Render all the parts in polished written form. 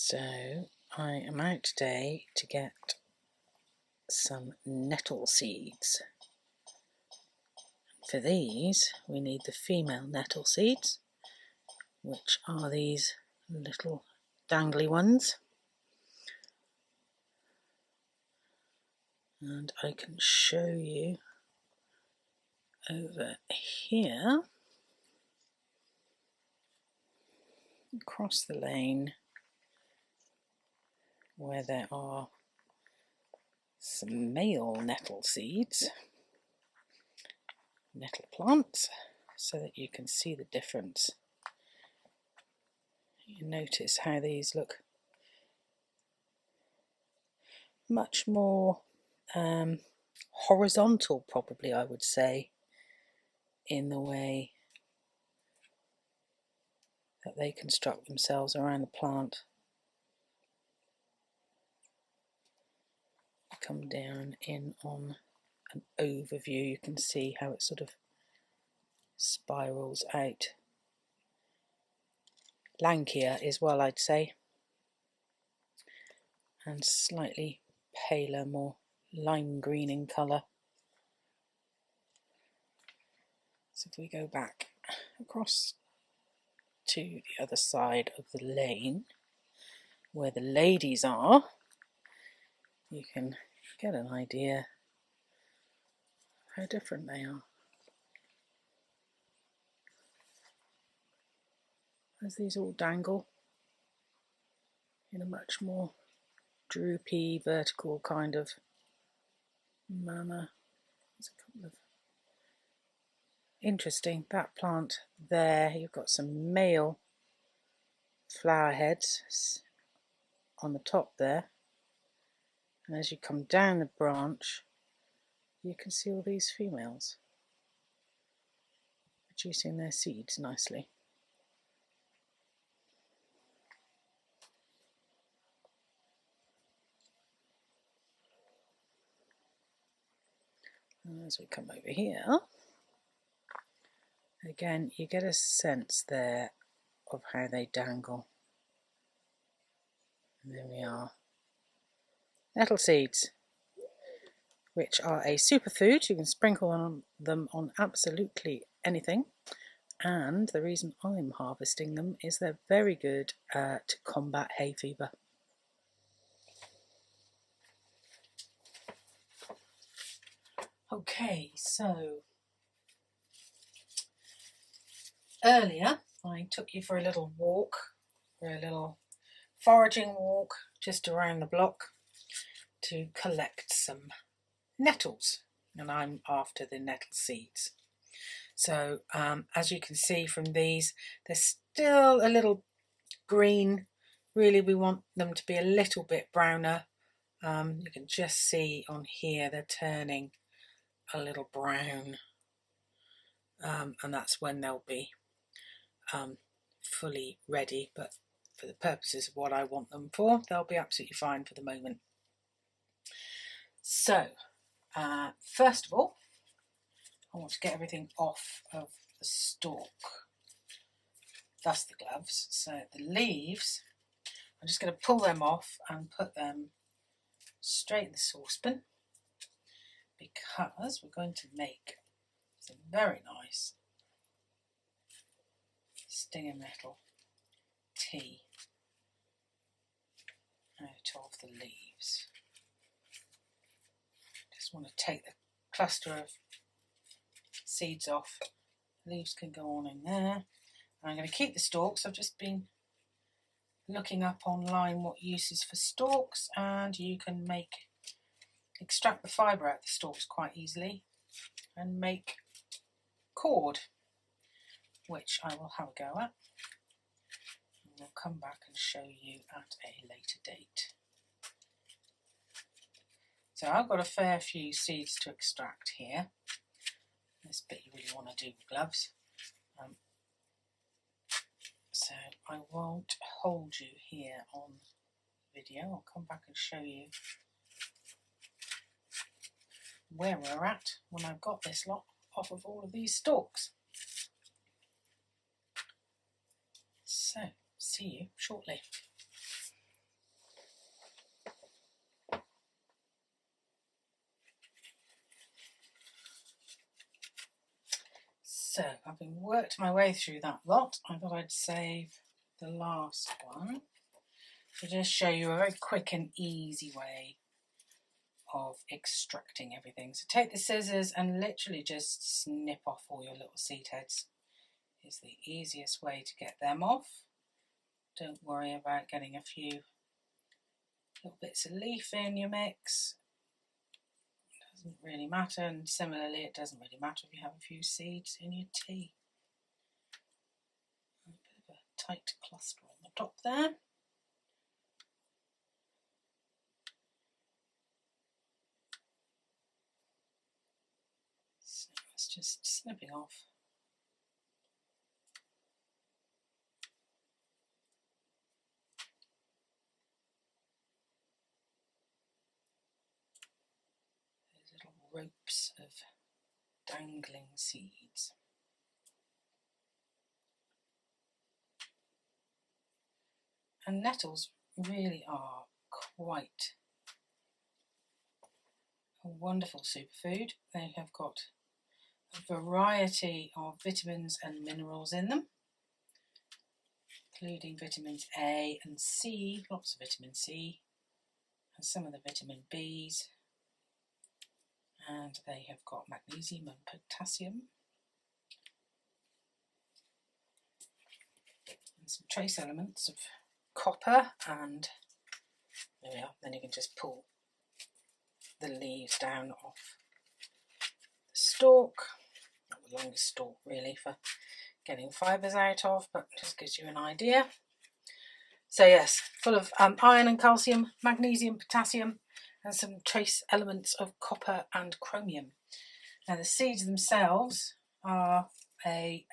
So I am out today to get some nettle seeds. For these we need the female nettle seeds, which are these little dangly ones, and I can show you over here across the lane where there are some male nettle seeds, nettle plants, so that you can see the difference. You notice how these look much more horizontal, probably I would say, in the way that they construct themselves around the plant. Come down in on an overview, you can see how it sort of spirals out. Lankier as well, I'd say, and slightly paler, more lime green in colour. So if we go back across to the other side of the lane where the ladies are, you can get an idea how different they are. As these all dangle in a much more droopy, vertical kind of manner. There's a couple of interesting. That plant there, you've got some male flower heads on the top there, and as you come down the branch you can see all these females producing their seeds nicely. And as we come over here, again you get a sense there of how they dangle. And there we are. Nettle seeds, which are a superfood. You can sprinkle them on absolutely anything, and the reason I'm harvesting them is they're very good to combat hay fever. Okay, so earlier I took you for a little walk, for a little foraging walk just around the block to collect some nettles, and I'm after the nettle seeds. So as you can see from these, they're still a little green. Really we want them to be a little bit browner. You can just see on here they're turning a little brown, and that's when they'll be fully ready, but for the purposes of what I want them for, they'll be absolutely fine for the moment. So first of all, I want to get everything off of the stalk, thus the gloves. So the leaves, I'm just going to pull them off and put them straight in the saucepan, because we're going to make some very nice stinger nettle tea out of the leaves. Just want to take the cluster of seeds off. Leaves can go on in there. I'm going to keep the stalks. I've just been looking up online what uses for stalks, and you can extract the fibre out of the stalks quite easily and make cord, which I will have a go at. And we'll come back and show you at a later date. So I've got a fair few seeds to extract here. This bit you really want to do with gloves. So I won't hold you here on video. I'll come back and show you where we're at when I've got this lot off of all of these stalks. So see you shortly. So having worked my way through that lot, I thought I'd save the last one to just show you a very quick and easy way of extracting everything. So take the scissors and literally just snip off all your little seed heads. Is the easiest way to get them off. Don't worry about getting a few little bits of leaf in your mix. It doesn't really matter, and similarly it doesn't really matter if you have a few seeds in your tea. A bit of a tight cluster on the top there. So it's just snipping off. Little ropes of dangling seeds. And nettles really are quite a wonderful superfood. They have got a variety of vitamins and minerals in them, including vitamins A and C, lots of vitamin C, and some of the vitamin Bs. And they have got magnesium and potassium, and some trace elements of copper, and there we are. Then you can just pull the leaves down off the stalk, not the longest stalk really for getting fibres out of, but just gives you an idea. So yes, full of iron and calcium, magnesium, potassium, and some trace elements of copper and chromium. Now the seeds themselves are a,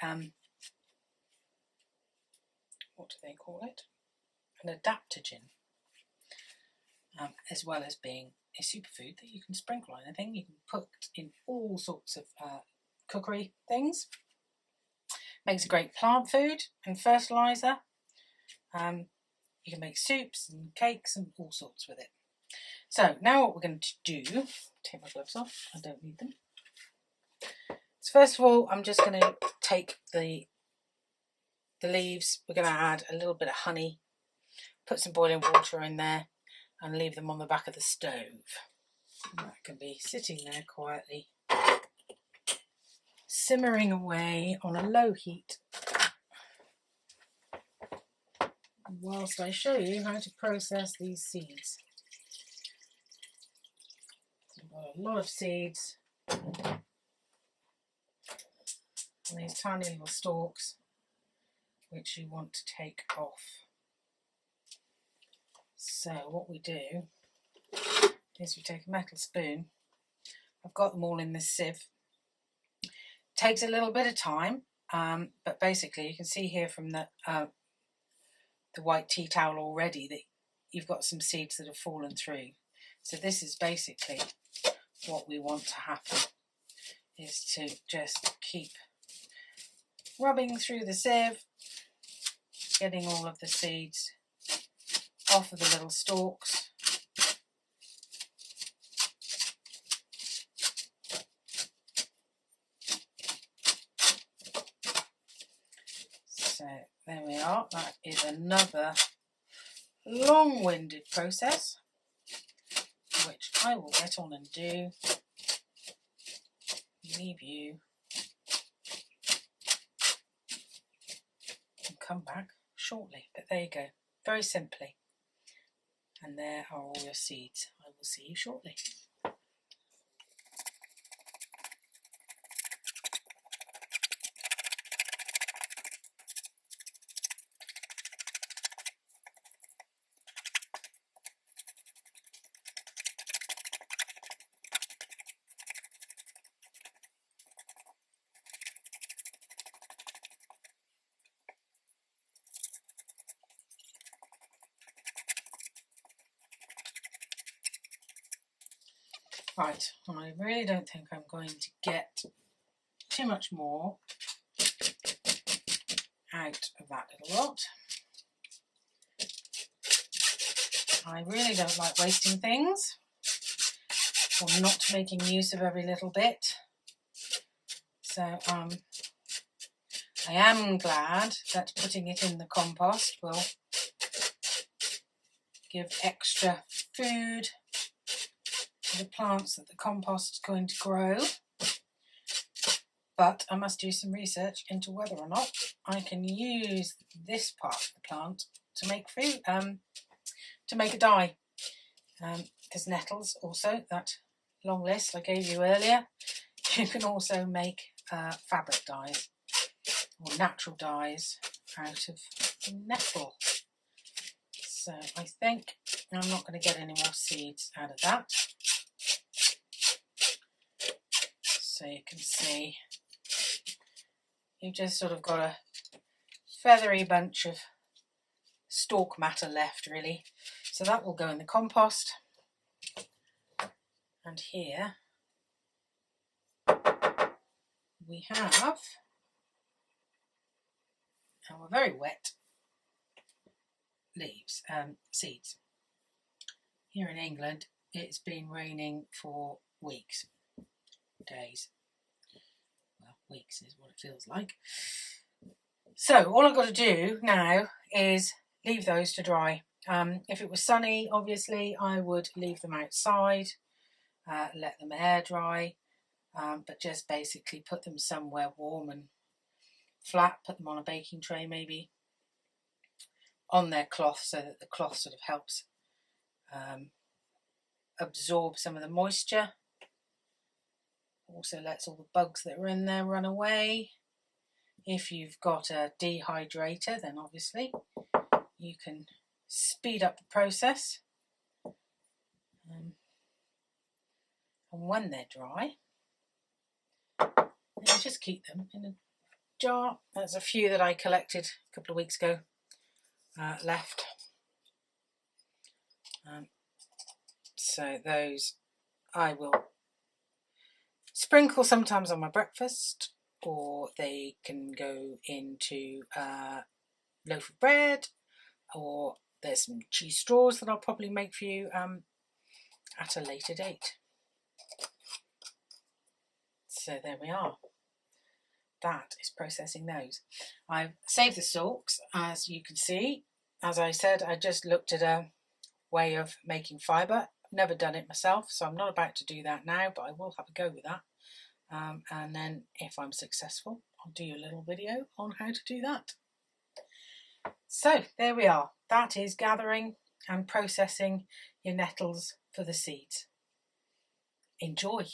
what do they call it? An adaptogen, as well as being a superfood that you can sprinkle on anything. You can put in all sorts of cookery things. Makes a great plant food and fertiliser. You can make soups and cakes and all sorts with it. So now what we're going to do, take my gloves off, I don't need them. So first of all, I'm just going to take the leaves. We're going to add a little bit of honey, put some boiling water in there, and leave them on the back of the stove. And that can be sitting there quietly, simmering away on a low heat, whilst I show you how to process these seeds. We've got a lot of seeds and these tiny little stalks which you want to take off. So what we do is we take a metal spoon. I've got them all in this sieve. It takes a little bit of time, but basically you can see here from the white tea towel already that you've got some seeds that have fallen through. So this is basically what we want to happen, is to just keep rubbing through the sieve, getting all of the seeds off of the little stalks. So there we are. That is another long-winded process, which I will get on and do. Leave you and come back shortly. But there you go, very simply. And there are all your seeds. I will see you shortly. Right, I really don't think I'm going to get too much more out of that little lot. I really don't like wasting things or not making use of every little bit. So I am glad that putting it in the compost will give extra food to the plants that the compost is going to grow. But I must do some research into whether or not I can use this part of the plant to make food, to make a dye. Because nettles also, that long list I gave you earlier, you can also make fabric dyes or natural dyes out of nettle. So I think I'm not going to get any more seeds out of that. So you can see you've just sort of got a feathery bunch of stalk matter left, really. So that will go in the compost. And here we have our very wet leaves, seeds. Here in England, it's been raining for weeks, days. Well, weeks is what it feels like. So all I've got to do now is leave those to dry. If it was sunny, obviously, I would leave them outside, let them air dry, but just basically put them somewhere warm and flat, put them on a baking tray maybe, on their cloth, so that the cloth sort of helps absorb some of the moisture. Also lets all the bugs that are in there run away. If you've got a dehydrator, then obviously you can speed up the process. And when they're dry, you just keep them in a jar. There's a few that I collected a couple of weeks ago left. So those I will sprinkle sometimes on my breakfast, or they can go into a loaf of bread, or there's some cheese straws that I'll probably make for you at a later date. So there we are. That is processing those. I've saved the stalks, as you can see. As I said, I just looked at a way of making fibre. Never done it myself, so I'm not about to do that now, but I will have a go with that. And then if I'm successful, I'll do a little video on how to do that. So there we are. That is gathering and processing your nettles for the seeds. Enjoy.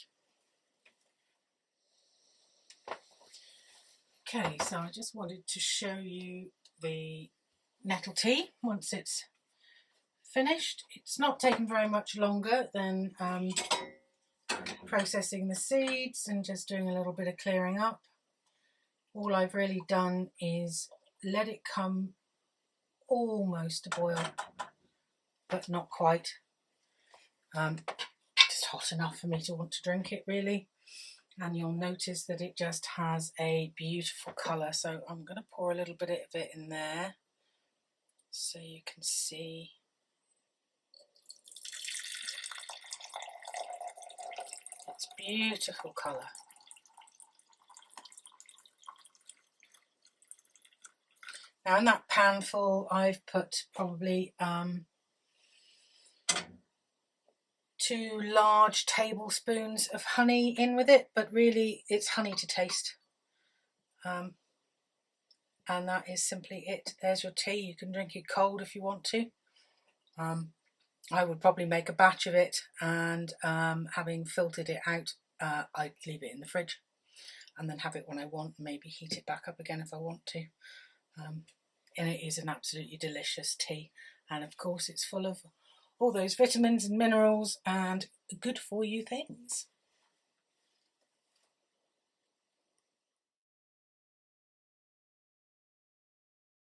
Okay, so I just wanted to show you the nettle tea once it's finished. It's not taken very much longer than processing the seeds and just doing a little bit of clearing up. All I've really done is let it come almost to boil, but not quite. Just hot enough for me to want to drink it, really. And you'll notice that it just has a beautiful colour. So I'm going to pour a little bit of it in there so you can see. It's beautiful colour. Now in that pan full, I've put probably 2 large tablespoons of honey in with it, but really it's honey to taste. And that is simply it. There's your tea. You can drink it cold if you want to. I would probably make a batch of it, and having filtered it out, I'd leave it in the fridge and then have it when I want, maybe heat it back up again if I want to. And it is an absolutely delicious tea, and of course it's full of all those vitamins and minerals and good for you things.